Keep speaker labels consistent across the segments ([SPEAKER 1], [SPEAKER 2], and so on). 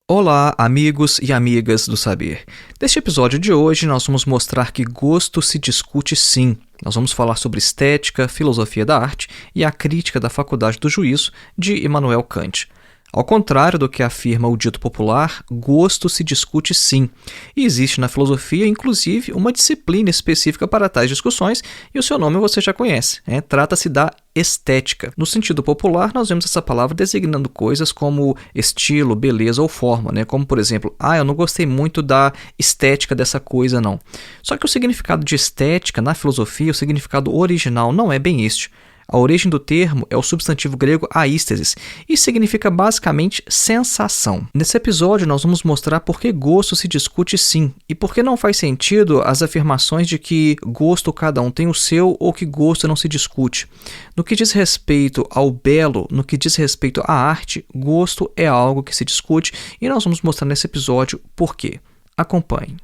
[SPEAKER 1] Olá, amigos e amigas do saber. Neste episódio de hoje, nós vamos mostrar que gosto se discute sim. Nós vamos falar sobre estética, filosofia da arte e a crítica da Faculdade do Juízo, de Immanuel Kant. Ao contrário do que afirma o dito popular, gosto se discute sim. E existe na filosofia, inclusive, uma disciplina específica para tais discussões, e o seu nome você já conhece. Trata-se da estética. No sentido popular, nós vemos essa palavra designando coisas como estilo, beleza ou forma, como por exemplo, eu não gostei muito da estética dessa coisa não. Só que o significado de estética na filosofia, o significado original não é bem este. A origem do termo é o substantivo grego aístesis e significa basicamente sensação. Nesse episódio nós vamos mostrar por que gosto se discute sim e por que não faz sentido as afirmações de que gosto cada um tem o seu ou que gosto não se discute. No que diz respeito ao belo, no que diz respeito à arte, gosto é algo que se discute e nós vamos mostrar nesse episódio por quê. Acompanhe.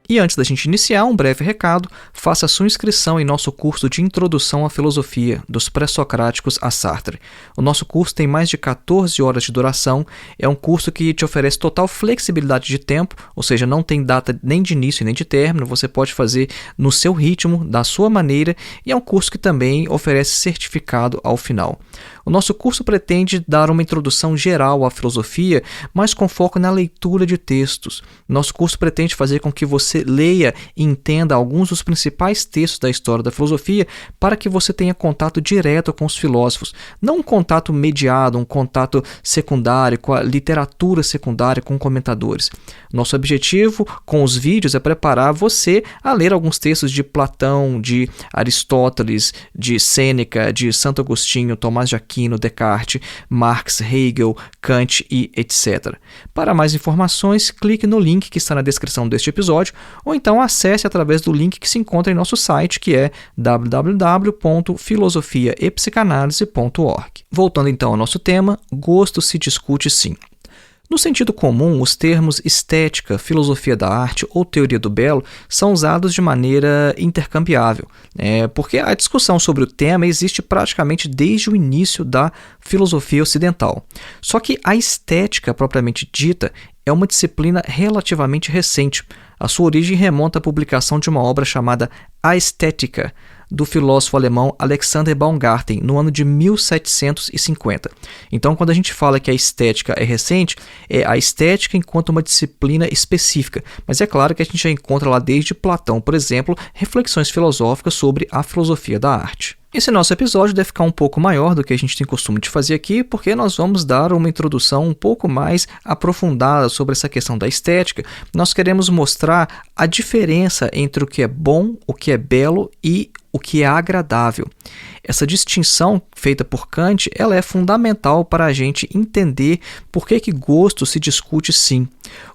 [SPEAKER 1] E antes da gente iniciar, um breve recado, faça sua inscrição em nosso curso de Introdução à Filosofia, dos Pré-Socráticos a Sartre. O nosso curso tem mais de 14 horas de duração, é um curso que te oferece total flexibilidade de tempo, ou seja, não tem data nem de início nem de término, você pode fazer no seu ritmo, da sua maneira, e é um curso que também oferece certificado ao final. O nosso curso pretende dar uma introdução geral à filosofia, mas com foco na leitura de textos. Nosso curso pretende fazer com que você leia e entenda alguns dos principais textos da história da filosofia para que você tenha contato direto com os filósofos, não um contato mediado, um contato secundário com a literatura secundária, com comentadores. Nosso objetivo com os vídeos é preparar você a ler alguns textos de Platão, de Aristóteles, de Sêneca, de Santo Agostinho, Tomás de Aquino, Descartes, Marx, Hegel, Kant e etc. Para mais informações, clique no link que está na descrição deste episódio ou então acesse através do link que se encontra em nosso site, que é www.filosofiaepsicanalise.org. Voltando então ao nosso tema, gosto se discute sim. No sentido comum, os termos estética, filosofia da arte ou teoria do belo são usados de maneira intercambiável, porque a discussão sobre o tema existe praticamente desde o início da filosofia ocidental. Só que a estética propriamente dita é uma disciplina relativamente recente. A sua origem remonta à publicação de uma obra chamada A Estética, do filósofo alemão Alexander Baumgarten, no ano de 1750. Então, quando a gente fala que a estética é recente, é a estética enquanto uma disciplina específica. Mas é claro que a gente já encontra lá desde Platão, por exemplo, reflexões filosóficas sobre a filosofia da arte. Esse nosso episódio deve ficar um pouco maior do que a gente tem costume de fazer aqui, porque nós vamos dar uma introdução um pouco mais aprofundada sobre essa questão da estética. Nós queremos mostrar a diferença entre o que é bom, o que é belo e o que é agradável. Essa distinção feita por Kant, ela é fundamental para a gente entender por que gosto se discute sim.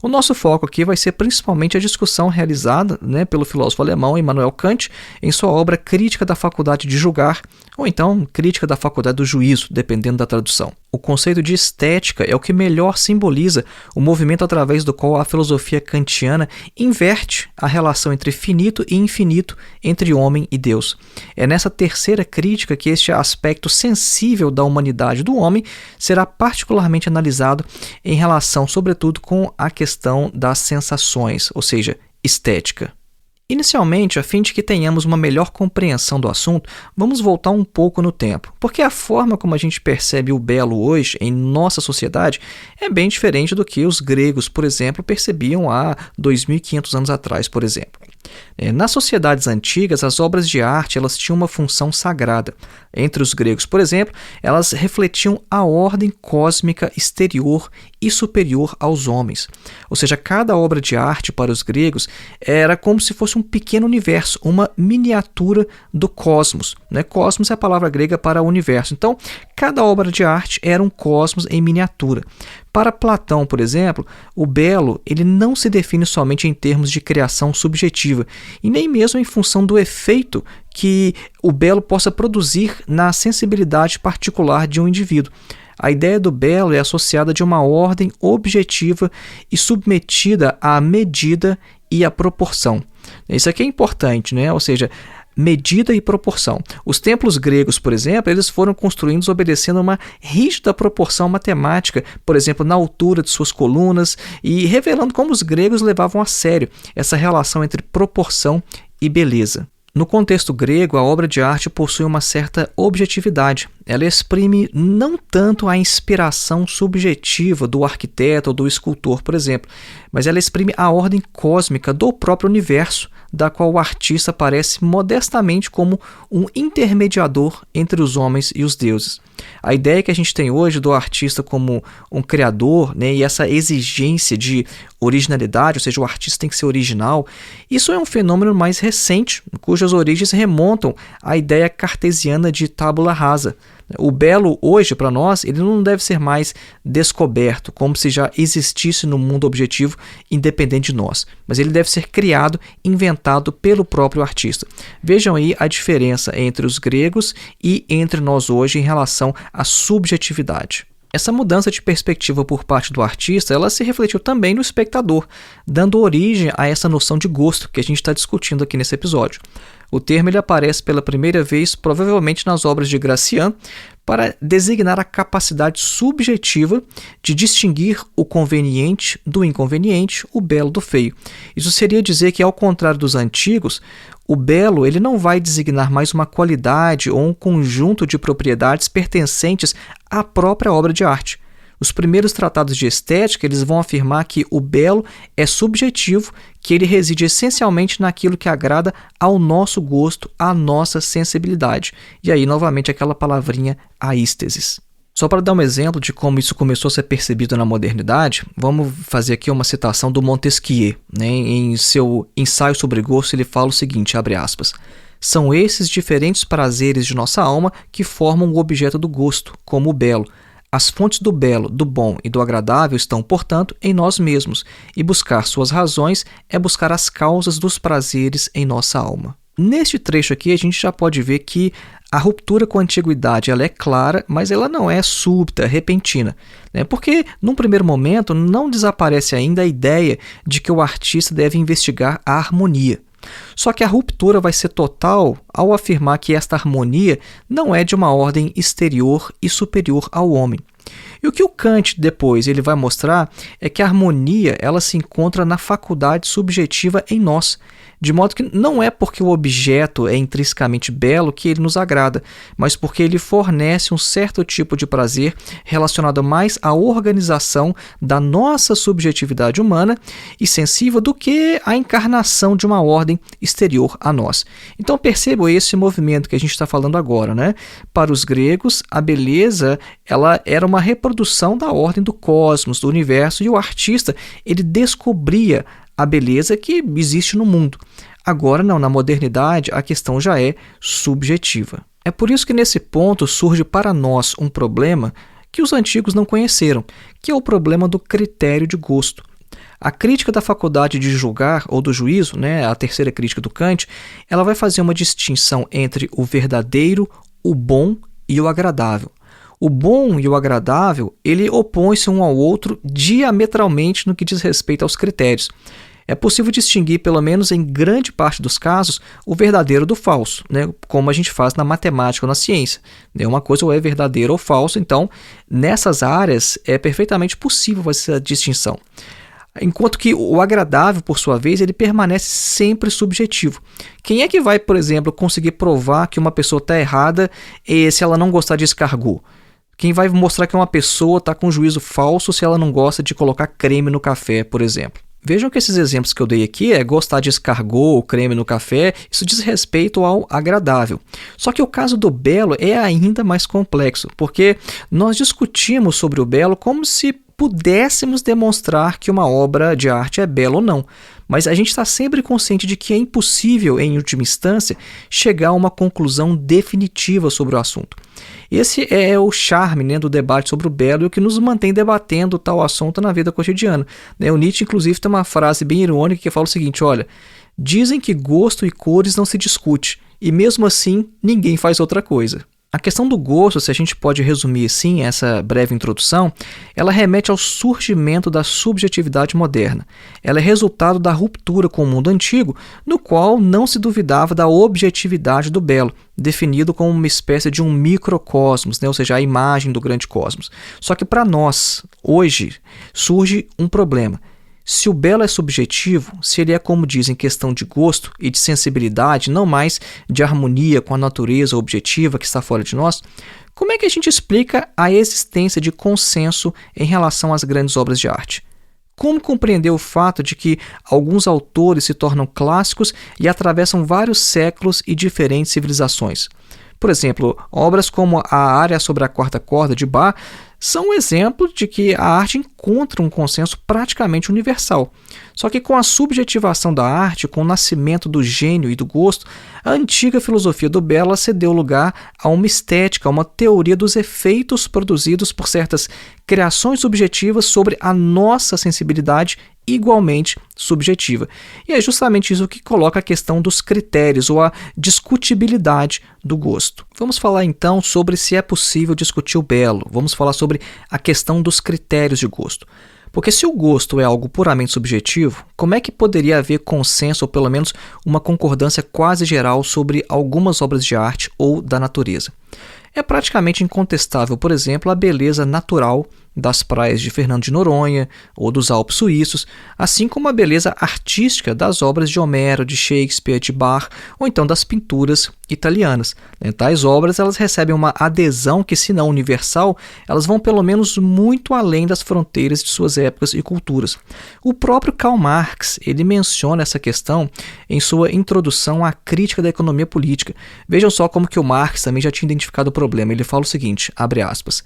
[SPEAKER 1] O nosso foco aqui vai ser principalmente a discussão realizada pelo filósofo alemão Immanuel Kant em sua obra Crítica da Faculdade de Julgar, ou então Crítica da Faculdade do Juízo, dependendo da tradução. O conceito de estética é o que melhor simboliza o movimento através do qual a filosofia kantiana inverte a relação entre finito e infinito, entre homem e Deus. É nessa terceira crítica que este aspecto sensível da humanidade do homem será particularmente analisado em relação, sobretudo, com a questão das sensações, ou seja, estética. Inicialmente, a fim de que tenhamos uma melhor compreensão do assunto, vamos voltar um pouco no tempo, porque a forma como a gente percebe o belo hoje em nossa sociedade é bem diferente do que os gregos, por exemplo, percebiam há 2.500 anos atrás, por exemplo. Nas sociedades antigas, as obras de arte elas tinham uma função sagrada. Entre os gregos, por exemplo, elas refletiam a ordem cósmica exterior e superior aos homens. Ou seja, cada obra de arte para os gregos era como se fosse um pequeno universo, uma miniatura do cosmos. Cosmos é a palavra grega para universo. Então, cada obra de arte era um cosmos em miniatura. Para Platão, por exemplo, o belo ele não se define somente em termos de criação subjetiva e nem mesmo em função do efeito que o belo possa produzir na sensibilidade particular de um indivíduo. A ideia do belo é associada de uma ordem objetiva e submetida à medida e a proporção. Isso aqui é importante, né? Ou seja, medida e proporção. Os templos gregos, por exemplo, eles foram construídos obedecendo uma rígida proporção matemática, por exemplo, na altura de suas colunas, e revelando como os gregos levavam a sério essa relação entre proporção e beleza. No contexto grego, a obra de arte possui uma certa objetividade. Ela exprime não tanto a inspiração subjetiva do arquiteto ou do escultor, por exemplo, mas ela exprime a ordem cósmica do próprio universo, da qual o artista aparece modestamente como um intermediador entre os homens e os deuses. A ideia que a gente tem hoje do artista como um criador, né, e essa exigência de originalidade, ou seja, o artista tem que ser original, isso é um fenômeno mais recente, cujas origens remontam à ideia cartesiana de tábula rasa. O belo hoje, para nós, ele não deve ser mais descoberto, como se já existisse no mundo objetivo independente de nós, mas ele deve ser criado, inventado pelo próprio artista. Vejam aí a diferença entre os gregos e entre nós hoje em relação à subjetividade. Essa mudança de perspectiva por parte do artista, ela se refletiu também no espectador, dando origem a essa noção de gosto que a gente está discutindo aqui nesse episódio. O termo ele aparece pela primeira vez, provavelmente nas obras de Gracian, para designar a capacidade subjetiva de distinguir o conveniente do inconveniente, o belo do feio. Isso seria dizer que, ao contrário dos antigos, o belo ele não vai designar mais uma qualidade ou um conjunto de propriedades pertencentes à própria obra de arte. Os primeiros tratados de estética eles vão afirmar que o belo é subjetivo, que ele reside essencialmente naquilo que agrada ao nosso gosto, à nossa sensibilidade. E aí, novamente, aquela palavrinha aístesis. Só para dar um exemplo de como isso começou a ser percebido na modernidade, vamos fazer aqui uma citação do Montesquieu. Né? Em seu ensaio sobre gosto, ele fala o seguinte, abre aspas, são esses diferentes prazeres de nossa alma que formam o objeto do gosto, como o belo. As fontes do belo, do bom e do agradável estão, portanto, em nós mesmos, e buscar suas razões é buscar as causas dos prazeres em nossa alma. Neste trecho aqui, a gente já pode ver que a ruptura com a antiguidade ela é clara, mas ela não é súbita, repentina, né? Porque, num primeiro momento, não desaparece ainda a ideia de que o artista deve investigar a harmonia. Só que a ruptura vai ser total ao afirmar que esta harmonia não é de uma ordem exterior e superior ao homem. E o que o Kant depois ele vai mostrar é que a harmonia ela se encontra na faculdade subjetiva em nós, de modo que não é porque o objeto é intrinsecamente belo que ele nos agrada, mas porque ele fornece um certo tipo de prazer relacionado mais à organização da nossa subjetividade humana e sensível do que à encarnação de uma ordem exterior a nós. Então percebam esse movimento que a gente está falando agora, né? Para os gregos, a beleza ela era uma reprodução da ordem do cosmos, do universo, e o artista ele descobria a beleza que existe no mundo. Agora não, na modernidade a questão já é subjetiva. É por isso que nesse ponto surge para nós um problema que os antigos não conheceram, que é o problema do critério de gosto. A crítica da faculdade de julgar ou do juízo, né, a terceira crítica do Kant, ela vai fazer uma distinção entre o verdadeiro, o bom e o agradável. O bom e o agradável, ele opõe-se um ao outro diametralmente no que diz respeito aos critérios. É possível distinguir, pelo menos em grande parte dos casos, o verdadeiro do falso, né? Como a gente faz na matemática ou na ciência. Uma coisa ou é verdadeiro ou falso, então, nessas áreas é perfeitamente possível essa distinção. Enquanto que o agradável, por sua vez, ele permanece sempre subjetivo. Quem é que vai, por exemplo, conseguir provar que uma pessoa está errada se ela não gostar de escargot? Quem vai mostrar que uma pessoa está com juízo falso se ela não gosta de colocar creme no café, por exemplo? Vejam que esses exemplos que eu dei aqui gostar de escargot ou creme no café, isso diz respeito ao agradável. Só que o caso do belo é ainda mais complexo, porque nós discutimos sobre o belo como se pudéssemos demonstrar que uma obra de arte é bela ou não. Mas a gente está sempre consciente de que é impossível, em última instância, chegar a uma conclusão definitiva sobre o assunto. Esse é o charme, né, do debate sobre o belo e o que nos mantém debatendo tal assunto na vida cotidiana. O Nietzsche, inclusive, tem uma frase bem irônica que fala o seguinte, olha, dizem que gosto e cores não se discute, e mesmo assim ninguém faz outra coisa. A questão do gosto, se a gente pode resumir assim essa breve introdução, ela remete ao surgimento da subjetividade moderna. Ela é resultado da ruptura com o mundo antigo, no qual não se duvidava da objetividade do belo, definido como uma espécie de um microcosmos, ou seja, a imagem do grande cosmos. Só que para nós, hoje, surge um problema. Se o belo é subjetivo, se ele é, como dizem, questão de gosto e de sensibilidade, não mais de harmonia com a natureza objetiva que está fora de nós, como é que a gente explica a existência de consenso em relação às grandes obras de arte? Como compreender o fato de que alguns autores se tornam clássicos e atravessam vários séculos e diferentes civilizações? Por exemplo, obras como a Área sobre a Quarta Corda de Bach são um exemplo de que a arte encontra um consenso praticamente universal. Só que com a subjetivação da arte, com o nascimento do gênio e do gosto, a antiga filosofia do belo cedeu lugar a uma estética, a uma teoria dos efeitos produzidos por certas criações subjetivas sobre a nossa sensibilidade igualmente subjetiva. E é justamente isso que coloca a questão dos critérios ou a discutibilidade do gosto. Vamos falar então sobre se é possível discutir o belo. Vamos falar sobre a questão dos critérios de gosto. Porque se o gosto é algo puramente subjetivo, como é que poderia haver consenso ou pelo menos uma concordância quase geral sobre algumas obras de arte ou da natureza? É praticamente incontestável, por exemplo, a beleza natural das praias de Fernando de Noronha ou dos Alpes suíços, assim como a beleza artística das obras de Homero, de Shakespeare, de Bach ou então das pinturas italianas. Tais obras elas recebem uma adesão que, se não universal, elas vão pelo menos muito além das fronteiras de suas épocas e culturas. O próprio Karl Marx ele menciona essa questão em sua introdução à crítica da economia política. Vejam só como que o Marx também já tinha identificado o problema. Ele fala o seguinte, abre aspas,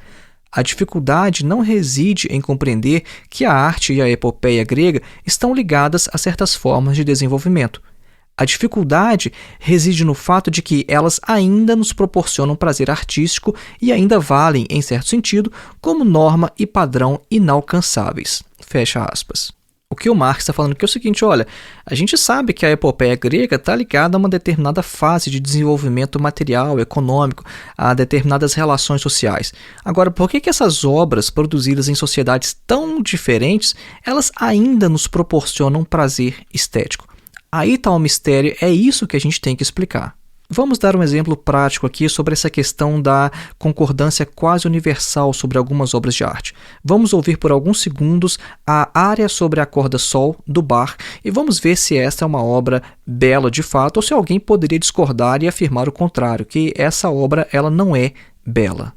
[SPEAKER 1] a dificuldade não reside em compreender que a arte e a epopeia grega estão ligadas a certas formas de desenvolvimento. A dificuldade reside no fato de que elas ainda nos proporcionam prazer artístico e ainda valem, em certo sentido, como norma e padrão inalcançáveis. Fecha aspas. O que o Marx está falando aqui é o seguinte, olha, a gente sabe que a epopeia grega está ligada a uma determinada fase de desenvolvimento material, econômico, a determinadas relações sociais. Agora, por que essas obras produzidas em sociedades tão diferentes, elas ainda nos proporcionam prazer estético? Aí está o mistério, é isso que a gente tem que explicar. Vamos dar um exemplo prático aqui sobre essa questão da concordância quase universal sobre algumas obras de arte. Vamos ouvir por alguns segundos a Área sobre a Corda Sol, do Bach, e vamos ver se esta é uma obra bela de fato ou se alguém poderia discordar e afirmar o contrário, que essa obra ela não é bela.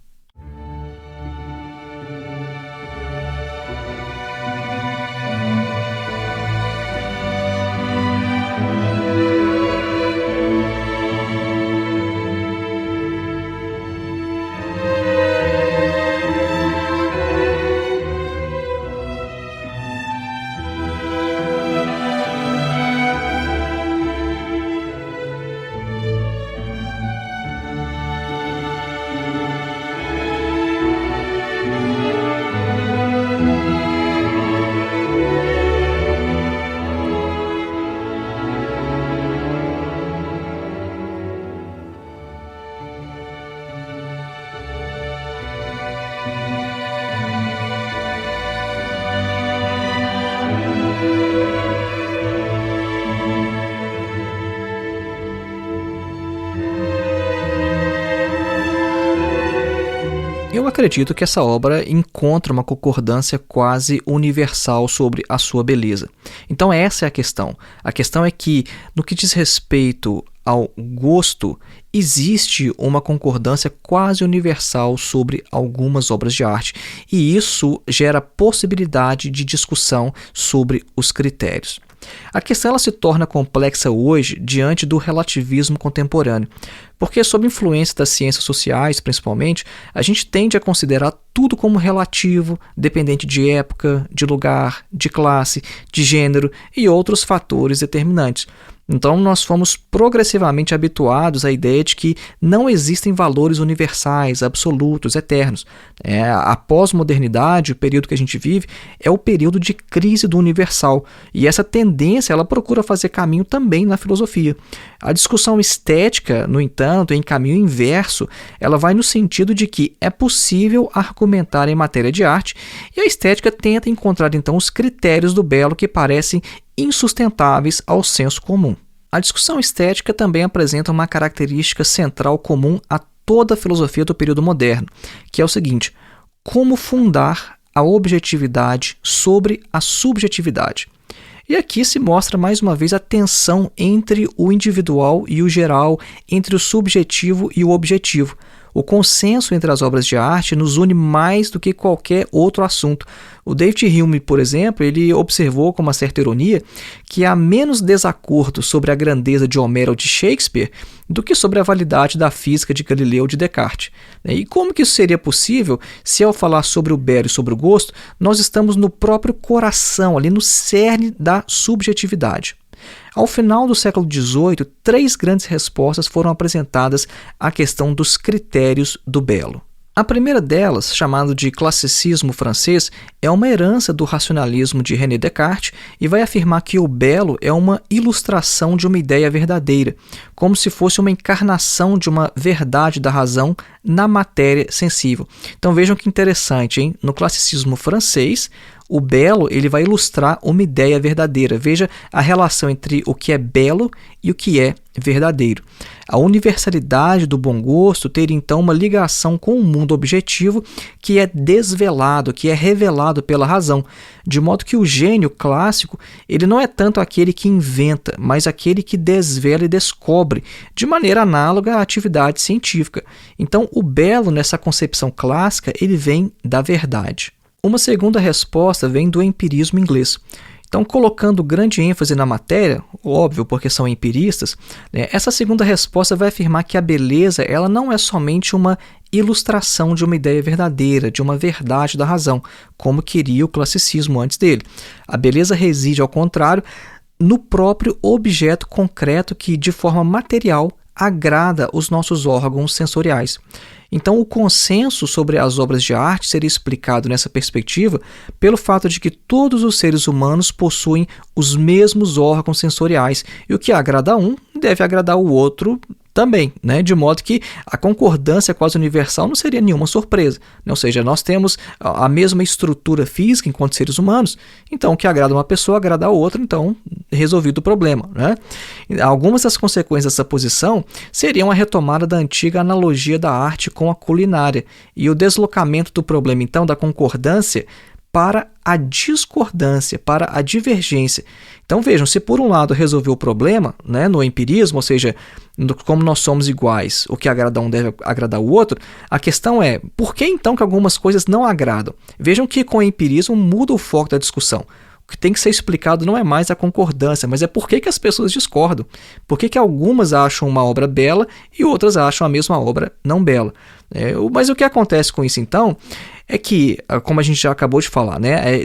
[SPEAKER 1] Eu acredito que essa obra encontra uma concordância quase universal sobre a sua beleza. Então essa é a questão. A questão é que, no que diz respeito ao gosto, existe uma concordância quase universal sobre algumas obras de arte, e isso gera possibilidade de discussão sobre os critérios. A questão ela se torna complexa hoje diante do relativismo contemporâneo, porque sob influência das ciências sociais, principalmente, a gente tende a considerar tudo como relativo, dependente de época, de lugar, de classe, de gênero e outros fatores determinantes. Então, nós fomos progressivamente habituados à ideia de que não existem valores universais, absolutos, eternos. A pós-modernidade, o período que a gente vive, é o período de crise do universal. E essa tendência ela procura fazer caminho também na filosofia. A discussão estética, no entanto, entanto, em caminho inverso, ela vai no sentido de que é possível argumentar em matéria de arte, e a estética tenta encontrar então os critérios do belo que parecem insustentáveis ao senso comum. A discussão estética também apresenta uma característica central comum a toda a filosofia do período moderno, que é o seguinte: como fundar a objetividade sobre a subjetividade. E aqui se mostra mais uma vez a tensão entre o individual e o geral, entre o subjetivo e o objetivo. O consenso entre as obras de arte nos une mais do que qualquer outro assunto. O David Hume, por exemplo, ele observou com uma certa ironia que há menos desacordo sobre a grandeza de Homero ou de Shakespeare do que sobre a validade da física de Galileu ou de Descartes. E como que isso seria possível se, ao falar sobre o belo e sobre o gosto, nós estamos no próprio coração, ali no cerne da subjetividade? Ao final do século XVIII, 3 grandes respostas foram apresentadas à questão dos critérios do belo. A primeira delas, chamada de classicismo francês, é uma herança do racionalismo de René Descartes e vai afirmar que o belo é uma ilustração de uma ideia verdadeira, como se fosse uma encarnação de uma verdade da razão na matéria sensível. Então vejam que interessante, hein? No classicismo francês, o belo ele vai ilustrar uma ideia verdadeira. Veja a relação entre o que é belo e o que é verdadeiro. A universalidade do bom gosto teria então uma ligação com o mundo objetivo que é desvelado, que é revelado pela razão, de modo que o gênio clássico ele não é tanto aquele que inventa, mas aquele que desvela e descobre, de maneira análoga à atividade científica. Então, o belo nessa concepção clássica ele vem da verdade. Uma segunda resposta vem do empirismo inglês. Então, colocando grande ênfase na matéria, óbvio, porque são empiristas, essa segunda resposta vai afirmar que a beleza ela não é somente uma ilustração de uma ideia verdadeira, de uma verdade da razão, como queria o classicismo antes dele. A beleza reside, ao contrário, no próprio objeto concreto que, de forma material, agrada os nossos órgãos sensoriais. Então, o consenso sobre as obras de arte seria explicado nessa perspectiva pelo fato de que todos os seres humanos possuem os mesmos órgãos sensoriais e o que agrada a um deve agradar o outro também, de modo que a concordância quase universal não seria nenhuma surpresa, Ou seja, nós temos a mesma estrutura física enquanto seres humanos, então o que agrada uma pessoa agrada a outra, então resolvido o problema. Algumas das consequências dessa posição seriam a retomada da antiga analogia da arte com a culinária e o deslocamento do problema então da concordância para a discordância, para a divergência. Então vejam, se por um lado resolver o problema, no empirismo, ou seja, como nós somos iguais, o que agrada um deve agradar o outro, a questão é, por que então que algumas coisas não agradam? Vejam que com o empirismo muda o foco da discussão. O que tem que ser explicado não é mais a concordância, mas é por que as pessoas discordam. Por que algumas acham uma obra bela e outras acham a mesma obra não bela. Mas o que acontece com isso então é que, como a gente já acabou de falar,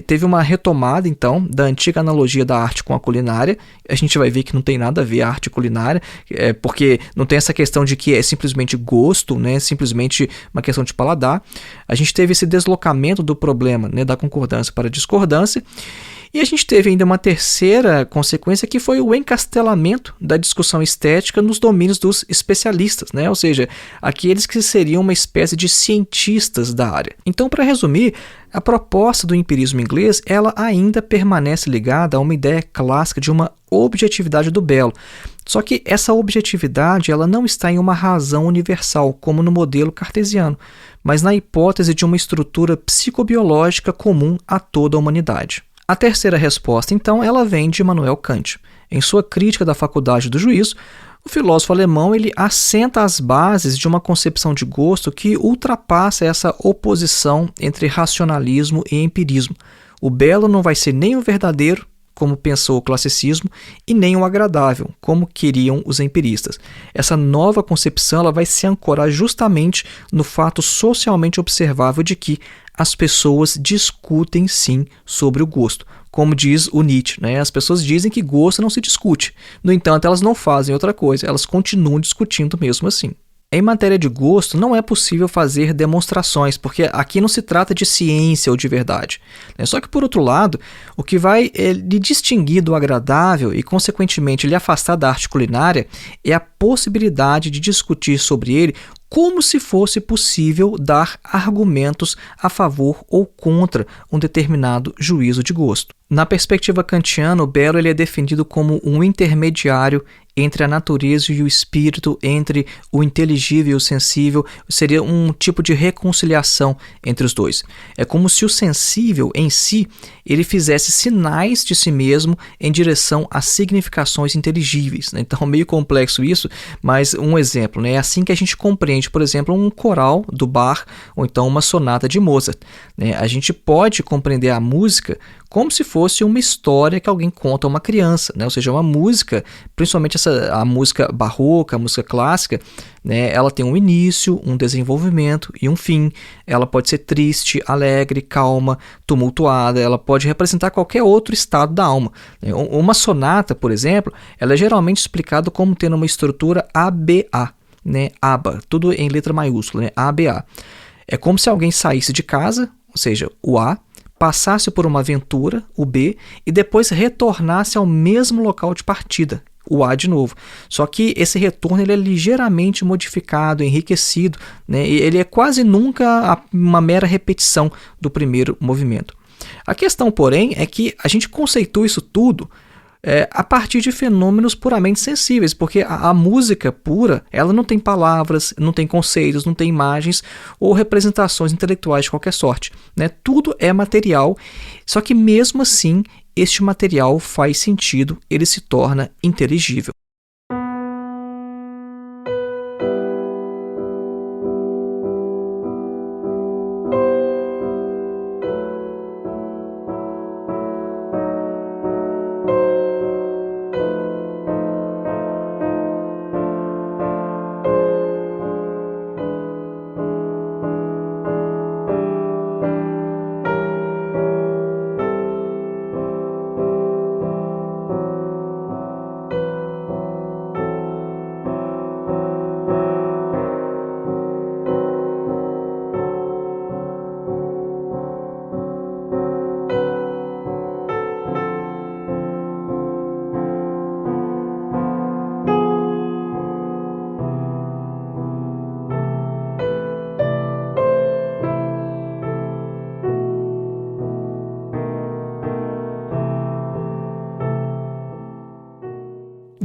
[SPEAKER 1] teve uma retomada então da antiga analogia da arte com a culinária. A gente vai ver que não tem nada a ver a arte e culinária, porque não tem essa questão de que é simplesmente gosto, simplesmente uma questão de paladar. A gente teve esse deslocamento do problema da concordância para a discordância. E a gente teve ainda uma terceira consequência que foi o encastelamento da discussão estética nos domínios dos especialistas, ou seja, aqueles que seriam uma espécie de cientistas da área. Então, para resumir, a proposta do empirismo inglês ela ainda permanece ligada a uma ideia clássica de uma objetividade do belo. Só que essa objetividade ela não está em uma razão universal, como no modelo cartesiano, mas na hipótese de uma estrutura psicobiológica comum a toda a humanidade. A terceira resposta, então, ela vem de Immanuel Kant. Em sua crítica da faculdade do juízo, o filósofo alemão ele assenta as bases de uma concepção de gosto que ultrapassa essa oposição entre racionalismo e empirismo. O belo não vai ser nem o verdadeiro, como pensou o classicismo, e nem o agradável, como queriam os empiristas. Essa nova concepção ela vai se ancorar justamente no fato socialmente observável de que as pessoas discutem sim sobre o gosto. Como diz o Nietzsche, as pessoas dizem que gosto não se discute. No entanto, elas não fazem outra coisa, elas continuam discutindo mesmo assim. Em matéria de gosto, não é possível fazer demonstrações, porque aqui não se trata de ciência ou de verdade. Só que, por outro lado, o que vai lhe distinguir do agradável e, consequentemente, lhe afastar da arte culinária é a possibilidade de discutir sobre ele como se fosse possível dar argumentos a favor ou contra um determinado juízo de gosto. Na perspectiva kantiana, o belo ele é definido como um intermediário entre a natureza e o espírito, entre o inteligível e o sensível, seria um tipo de reconciliação entre os dois. É como se o sensível em si, ele fizesse sinais de si mesmo em direção a significações inteligíveis. Então, meio complexo isso, mas um exemplo, é assim que a gente compreende, por exemplo, um coral do Bach ou então uma sonata de Mozart. A gente pode compreender a música como se fosse uma história que alguém conta a uma criança, ou seja, uma música, principalmente a música barroca, a música clássica, ela tem um início, um desenvolvimento e um fim. Ela pode ser triste, alegre, calma, tumultuada, ela pode representar qualquer outro estado da alma. Uma sonata, por exemplo, ela é geralmente explicada como tendo uma estrutura ABA, ABA, tudo em letra maiúscula, ABA. É como se alguém saísse de casa, ou seja, o A, passasse por uma aventura, o B, e depois retornasse ao mesmo local de partida, o A de novo. Só que esse retorno ele é ligeiramente modificado, enriquecido, ele é quase nunca uma mera repetição do primeiro movimento. A questão, porém, é que a gente conceitua isso tudo a partir de fenômenos puramente sensíveis, porque a música pura, ela não tem palavras, não tem conceitos, não tem imagens ou representações intelectuais de qualquer sorte. Tudo é material, só que mesmo assim, este material faz sentido, ele se torna inteligível.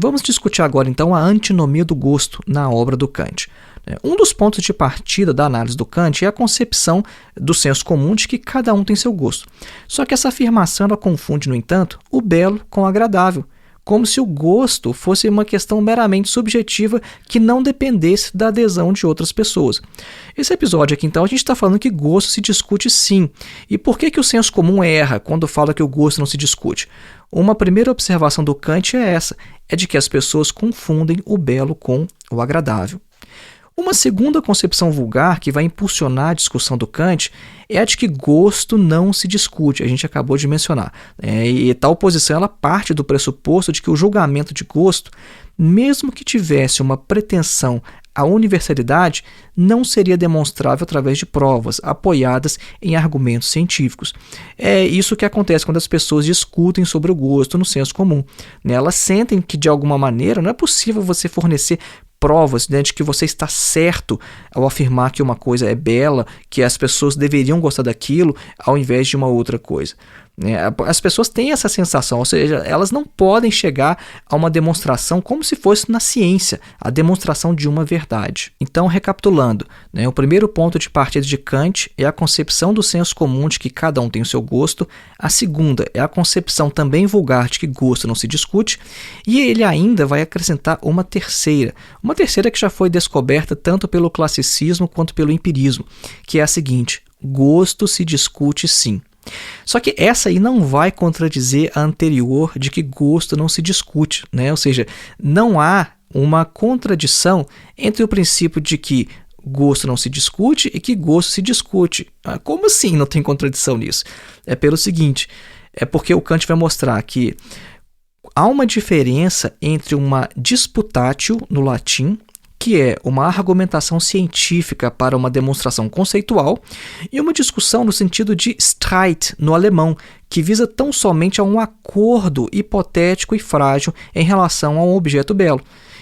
[SPEAKER 1] Vamos discutir agora, então, a antinomia do gosto na obra do Kant. Um dos pontos de partida da análise do Kant é a concepção do senso comum de que cada um tem seu gosto. Só que essa afirmação ela confunde, no entanto, o belo com o agradável, como se o gosto fosse uma questão meramente subjetiva que não dependesse da adesão de outras pessoas. Esse episódio aqui, então, a gente está falando que gosto se discute sim. E por que o senso comum erra quando fala que o gosto não se discute? Uma primeira observação do Kant é essa, é de que as pessoas confundem o belo com o agradável. Uma segunda concepção vulgar que vai impulsionar a discussão do Kant é a de que gosto não se discute, a gente acabou de mencionar. E tal posição ela parte do pressuposto de que o julgamento de gosto, mesmo que tivesse uma pretensão à universalidade, não seria demonstrável através de provas apoiadas em argumentos científicos. É isso que acontece quando as pessoas discutem sobre o gosto no senso comum. Elas sentem que, de alguma maneira, não é possível você fornecer provas de que você está certo ao afirmar que uma coisa é bela, que as pessoas deveriam gostar daquilo ao invés de uma outra coisa. As pessoas têm essa sensação, ou seja, elas não podem chegar a uma demonstração como se fosse na ciência, a demonstração de uma verdade. Então, recapitulando, o primeiro ponto de partida de Kant é a concepção do senso comum de que cada um tem o seu gosto, a segunda é a concepção também vulgar de que gosto não se discute, e ele ainda vai acrescentar uma terceira que já foi descoberta tanto pelo classicismo quanto pelo empirismo, que é a seguinte: gosto se discute sim. Só que essa aí não vai contradizer a anterior de que gosto não se discute, Ou seja, não há uma contradição entre o princípio de que gosto não se discute e que gosto se discute. Como assim não tem contradição nisso? É pelo seguinte, é porque o Kant vai mostrar que há uma diferença entre uma disputatio, no latim, que é uma argumentação científica para uma demonstração conceitual, e uma discussão no sentido de Streit, no alemão, que visa tão somente a um acordo hipotético e frágil em relação a um objeto belo.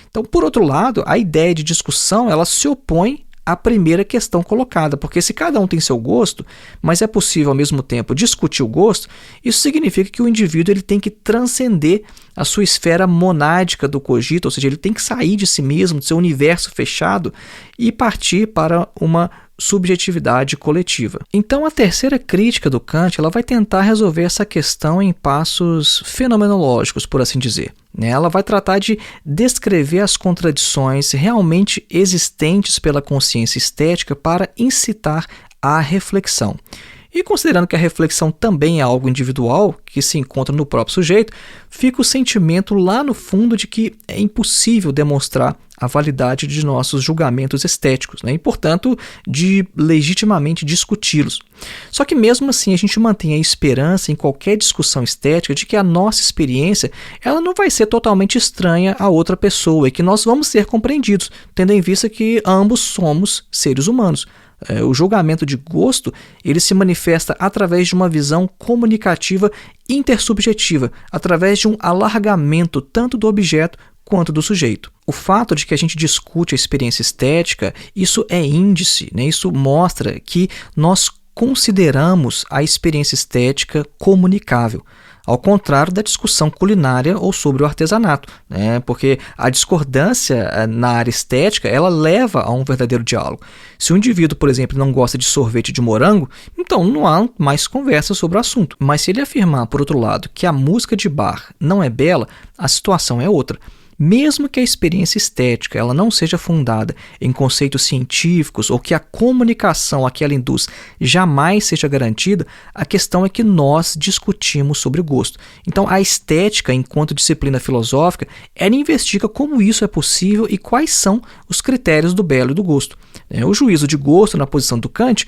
[SPEAKER 1] Então, por outro lado, a ideia de discussão ela se opõe à primeira questão colocada, porque se cada um tem seu gosto, mas é possível ao mesmo tempo discutir o gosto, isso significa que o indivíduo ele tem que transcender a sua esfera monádica do cogito, ou seja, ele tem que sair de si mesmo, do seu universo fechado e partir para uma subjetividade coletiva. Então, a terceira crítica do Kant ela vai tentar resolver essa questão em passos fenomenológicos, por assim dizer. Ela vai tratar de descrever as contradições realmente existentes pela consciência estética para incitar à reflexão. E considerando que a reflexão também é algo individual, que se encontra no próprio sujeito, fica o sentimento lá no fundo de que é impossível demonstrar a validade de nossos julgamentos estéticos, e, portanto, de legitimamente discuti-los. Só que mesmo assim a gente mantém a esperança em qualquer discussão estética de que a nossa experiência ela não vai ser totalmente estranha a outra pessoa e que nós vamos ser compreendidos, tendo em vista que ambos somos seres humanos. O julgamento de gosto ele se manifesta através de uma visão comunicativa intersubjetiva, através de um alargamento tanto do objeto quanto do sujeito. O fato de que a gente discute a experiência estética, isso é índice, isso mostra que nós consideramos a experiência estética comunicável, ao contrário da discussão culinária ou sobre o artesanato, porque a discordância na área estética ela leva a um verdadeiro diálogo. Se o indivíduo, por exemplo, não gosta de sorvete de morango, então não há mais conversa sobre o assunto. Mas se ele afirmar, por outro lado, que a música de Bach não é bela, a situação é outra. Mesmo que a experiência estética ela não seja fundada em conceitos científicos ou que a comunicação a que ela induz jamais seja garantida, a questão é que nós discutimos sobre o gosto. Então, a estética, enquanto disciplina filosófica, ela investiga como isso é possível e quais são os critérios do belo e do gosto. O juízo de gosto, na posição do Kant,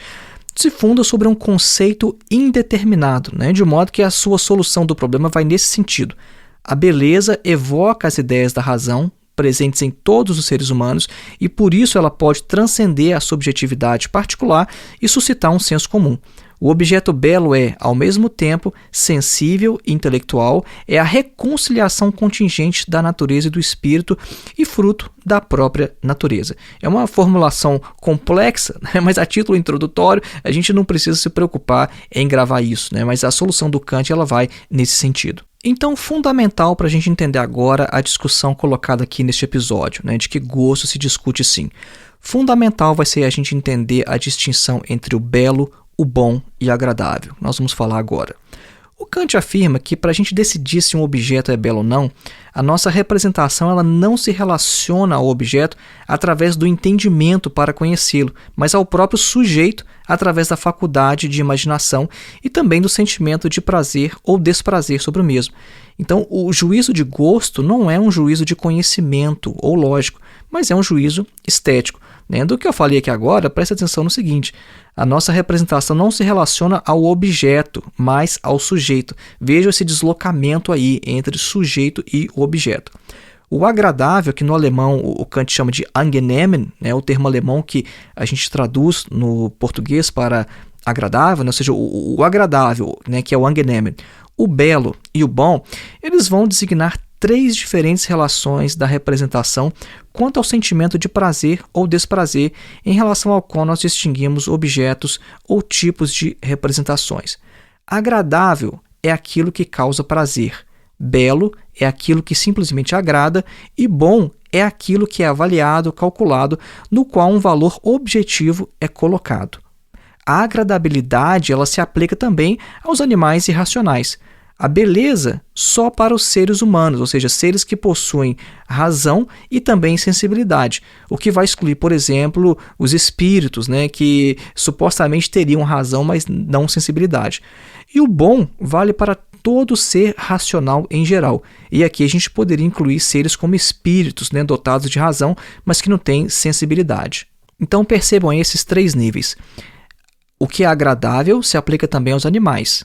[SPEAKER 1] se funda sobre um conceito indeterminado, de modo que a sua solução do problema vai nesse sentido. A beleza evoca as ideias da razão, presentes em todos os seres humanos, e por isso ela pode transcender a subjetividade particular e suscitar um senso comum. O objeto belo é, ao mesmo tempo, sensível e intelectual, é a reconciliação contingente da natureza e do espírito e fruto da própria natureza. É uma formulação complexa, mas a título introdutório a gente não precisa se preocupar em gravar isso, mas a solução do Kant ela vai nesse sentido. Então, fundamental para a gente entender agora a discussão colocada aqui neste episódio, de que gosto se discute sim. Fundamental vai ser a gente entender a distinção entre o belo, o bom e o agradável. Nós vamos falar agora. O Kant afirma que para a gente decidir se um objeto é belo ou não, a nossa representação ela não se relaciona ao objeto através do entendimento para conhecê-lo, mas ao próprio sujeito através da faculdade de imaginação e também do sentimento de prazer ou desprazer sobre o mesmo. Então, o juízo de gosto não é um juízo de conhecimento ou lógico, mas é um juízo estético. Do que eu falei aqui agora, preste atenção no seguinte: a nossa representação não se relaciona ao objeto, mas ao sujeito. Veja esse deslocamento aí entre sujeito e objeto. O agradável, que no alemão o Kant chama de angenehm, o termo alemão que a gente traduz no português para agradável, ou seja, o agradável, que é o angenehm, o belo e o bom, eles vão designar três diferentes relações da representação quanto ao sentimento de prazer ou desprazer em relação ao qual nós distinguimos objetos ou tipos de representações. Agradável é aquilo que causa prazer, belo é aquilo que simplesmente agrada e bom é aquilo que é avaliado, calculado, no qual um valor objetivo é colocado. A agradabilidade ela se aplica também aos animais irracionais. A beleza só para os seres humanos, ou seja, seres que possuem razão e também sensibilidade, o que vai excluir, por exemplo, os espíritos, que supostamente teriam razão, mas não sensibilidade. E o bom vale para todo ser racional em geral. E aqui a gente poderia incluir seres como espíritos, dotados de razão, mas que não têm sensibilidade. Então percebam aí esses três níveis. O que é agradável se aplica também aos animais.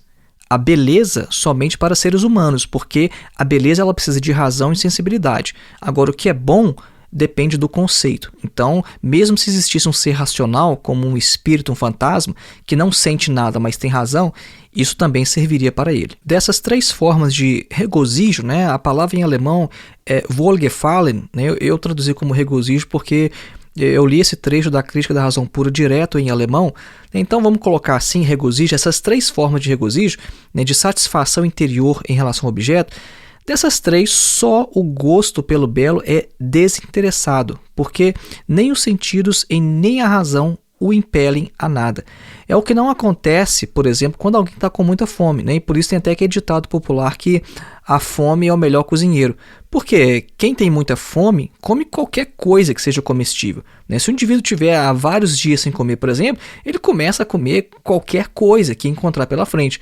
[SPEAKER 1] A beleza somente para seres humanos, porque a beleza ela precisa de razão e sensibilidade. Agora, o que é bom depende do conceito. Então, mesmo se existisse um ser racional, como um espírito, um fantasma, que não sente nada, mas tem razão, isso também serviria para ele. Dessas 3 formas de regozijo, né, a palavra em alemão é Wohlgefallen, né, eu traduzi como regozijo porque eu li esse trecho da Crítica da Razão Pura direto em alemão, então vamos colocar assim, regozijo, essas 3 formas de regozijo, né, de satisfação interior em relação ao objeto. Dessas 3, só o gosto pelo belo é desinteressado, porque nem os sentidos e nem a razão o impelem a nada. É o que não acontece, por exemplo, quando alguém está com muita fome, né? E por isso tem até aquele ditado popular que a fome é o melhor cozinheiro. Porque quem tem muita fome come qualquer coisa que seja comestível, né? Se o indivíduo tiver há vários dias sem comer, por exemplo, ele começa a comer qualquer coisa que encontrar pela frente.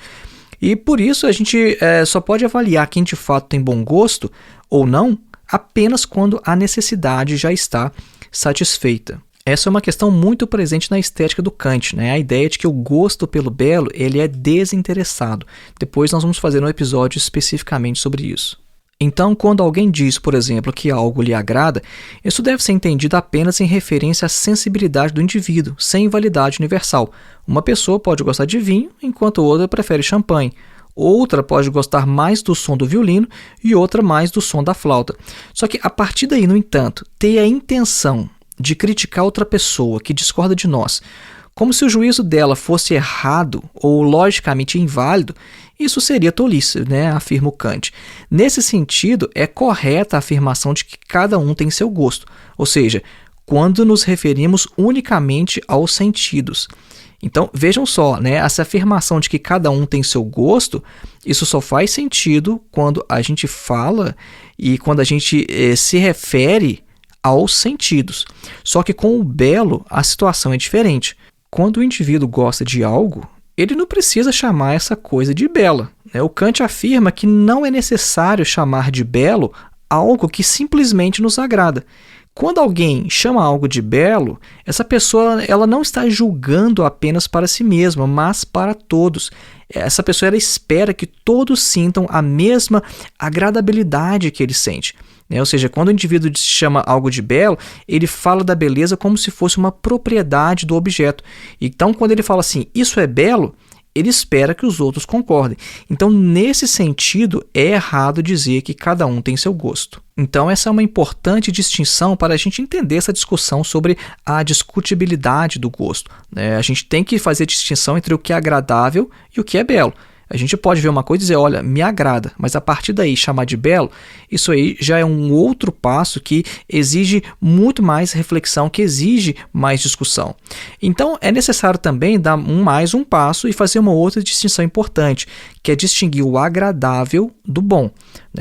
[SPEAKER 1] E por isso a gente só pode avaliar quem de fato tem bom gosto ou não apenas quando a necessidade já está satisfeita. Essa é uma questão muito presente na estética do Kant, né? A ideia de que o gosto pelo belo ele é desinteressado. Depois nós vamos fazer um episódio especificamente sobre isso. Então, quando alguém diz, por exemplo, que algo lhe agrada, isso deve ser entendido apenas em referência à sensibilidade do indivíduo, sem validade universal. Uma pessoa pode gostar de vinho, enquanto outra prefere champanhe. Outra pode gostar mais do som do violino e outra mais do som da flauta. Só que a partir daí, no entanto, ter a intenção de criticar outra pessoa que discorda de nós, como se o juízo dela fosse errado ou logicamente inválido, isso seria tolice, né? Afirma o Kant. Nesse sentido, é correta a afirmação de que cada um tem seu gosto, ou seja, quando nos referimos unicamente aos sentidos. Então, vejam só, né? Essa afirmação de que cada um tem seu gosto, isso só faz sentido quando a gente fala e quando a gente se refere aos sentidos. Só que com o belo, a situação é diferente. Quando o indivíduo gosta de algo, ele não precisa chamar essa coisa de bela, né? O Kant afirma que não é necessário chamar de belo algo que simplesmente nos agrada. Quando alguém chama algo de belo, essa pessoa ela não está julgando apenas para si mesma, mas para todos. Essa pessoa ela espera que todos sintam a mesma agradabilidade que ele sente. Ou seja, quando o indivíduo chama algo de belo, ele fala da beleza como se fosse uma propriedade do objeto. Então, quando ele fala assim, isso é belo, ele espera que os outros concordem. Então, nesse sentido, é errado dizer que cada um tem seu gosto. Então, essa é uma importante distinção para a gente entender essa discussão sobre a discutibilidade do gosto, né? A gente tem que fazer distinção entre o que é agradável e o que é belo. A gente pode ver uma coisa e dizer, olha, me agrada, mas a partir daí chamar de belo, isso aí já é um outro passo que exige muito mais reflexão, que exige mais discussão. Então, é necessário também dar mais um passo e fazer uma outra distinção importante, que é distinguir o agradável do bom.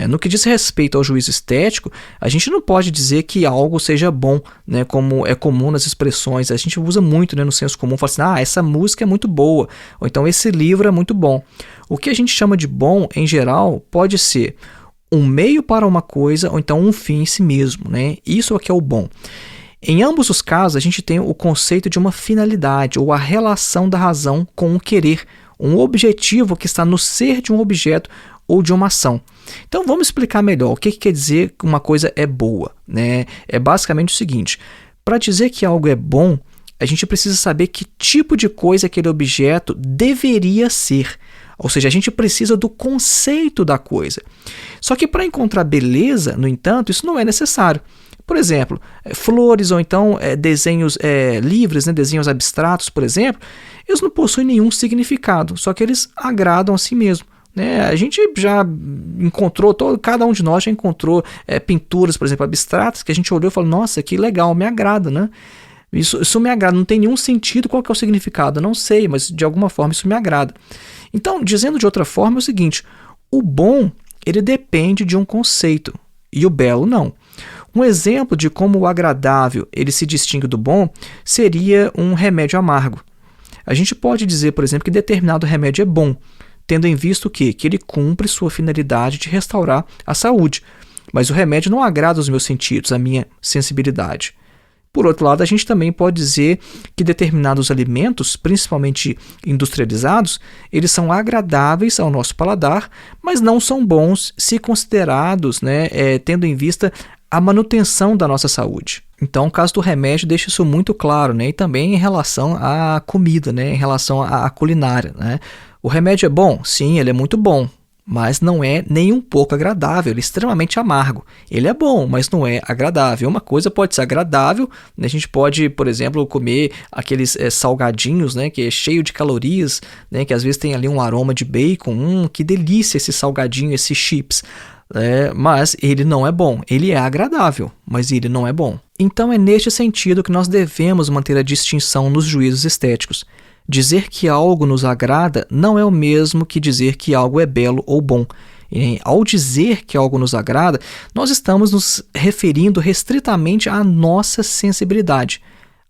[SPEAKER 1] No que diz respeito ao juízo estético, a gente não pode dizer que algo seja bom, né, como é comum nas expressões. A gente usa muito, né, no senso comum, fala assim, essa música é muito boa, ou então esse livro é muito bom. O que a gente chama de bom, em geral, pode ser um meio para uma coisa ou então um fim em si mesmo, né? Isso é o que é o bom. Em ambos os casos, a gente tem o conceito de uma finalidade ou a relação da razão com o querer, um objetivo que está no ser de um objeto ou de uma ação. Então vamos explicar melhor o que quer dizer que uma coisa é boa, né? É basicamente o seguinte, para dizer que algo é bom, a gente precisa saber que tipo de coisa aquele objeto deveria ser. Ou seja, a gente precisa do conceito da coisa. Só que para encontrar beleza, no entanto, isso não é necessário. Por exemplo, flores ou então desenhos livres, né, desenhos abstratos, por exemplo, eles não possuem nenhum significado, só que eles agradam a si mesmo. A gente já encontrou, cada um de nós já encontrou pinturas, por exemplo, abstratas, que a gente olhou e falou, nossa, que legal, me agrada, né? Isso me agrada, não tem nenhum sentido, qual que é o significado? Eu não sei, mas de alguma forma isso me agrada. Então, dizendo de outra forma, é o seguinte, o bom, ele depende de um conceito, e o belo não. Um exemplo de como o agradável ele se distingue do bom seria um remédio amargo. A gente pode dizer, por exemplo, que determinado remédio é bom, tendo em vista o quê? Que ele cumpre sua finalidade de restaurar a saúde. Mas o remédio não agrada aos meus sentidos, à minha sensibilidade. Por outro lado, a gente também pode dizer que determinados alimentos, principalmente industrializados, eles são agradáveis ao nosso paladar, mas não são bons se considerados, tendo em vista a manutenção da nossa saúde. Então, o caso do remédio deixa isso muito claro, né? E também em relação à comida, né? Em relação à culinária, né? O remédio é bom? Sim, ele é muito bom, mas não é nem um pouco agradável, ele é extremamente amargo. Ele é bom, mas não é agradável. Uma coisa pode ser agradável, né? A gente pode, por exemplo, comer aqueles salgadinhos, né? Que é cheio de calorias, né? Que às vezes tem ali um aroma de bacon. Que delícia esse salgadinho, esses chips. Mas ele não é bom. Ele é agradável, mas ele não é bom. Então é neste sentido que nós devemos manter a distinção nos juízos estéticos. Dizer que algo nos agrada não é o mesmo que dizer que algo é belo ou bom. E, ao dizer que algo nos agrada, nós estamos nos referindo restritamente à nossa sensibilidade.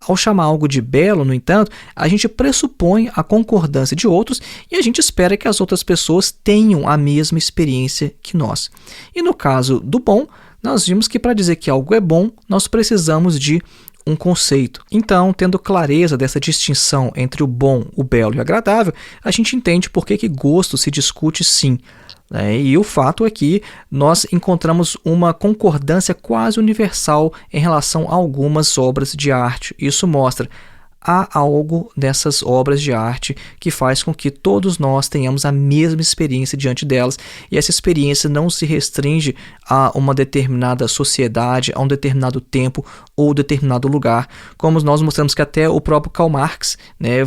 [SPEAKER 1] Ao chamar algo de belo, no entanto, a gente pressupõe a concordância de outros e a gente espera que as outras pessoas tenham a mesma experiência que nós. E no caso do bom, nós vimos que para dizer que algo é bom, nós precisamos de um conceito. Então, tendo clareza dessa distinção entre o bom, o belo e o agradável, a gente entende por que gosto se discute sim. E o fato é que nós encontramos uma concordância quase universal em relação a algumas obras de arte. Isso mostra há algo dessas obras de arte que faz com que todos nós tenhamos a mesma experiência diante delas, e essa experiência não se restringe a uma determinada sociedade, a um determinado tempo ou determinado lugar, como nós mostramos que até o próprio Karl Marx, né,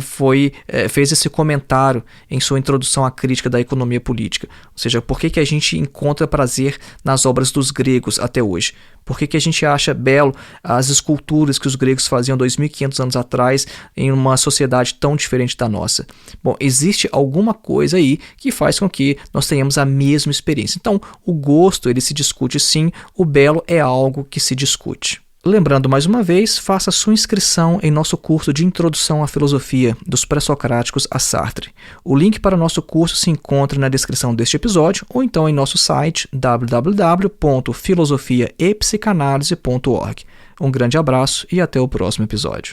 [SPEAKER 1] fez esse comentário em sua introdução à crítica da economia política. Ou seja, por que a gente encontra prazer nas obras dos gregos até hoje? Por que a gente acha belo as esculturas que os gregos faziam 2.500 anos atrás em uma sociedade tão diferente da nossa? Bom, existe alguma coisa aí que faz com que nós tenhamos a mesma experiência. Então, o gosto ele se discute sim, o belo é algo que se discute. Lembrando mais uma vez, faça sua inscrição em nosso curso de Introdução à Filosofia, dos Pré-Socráticos a Sartre. O link para o nosso curso se encontra na descrição deste episódio ou então em nosso site www.filosofiaepsicanalise.org. Um grande abraço e até o próximo episódio.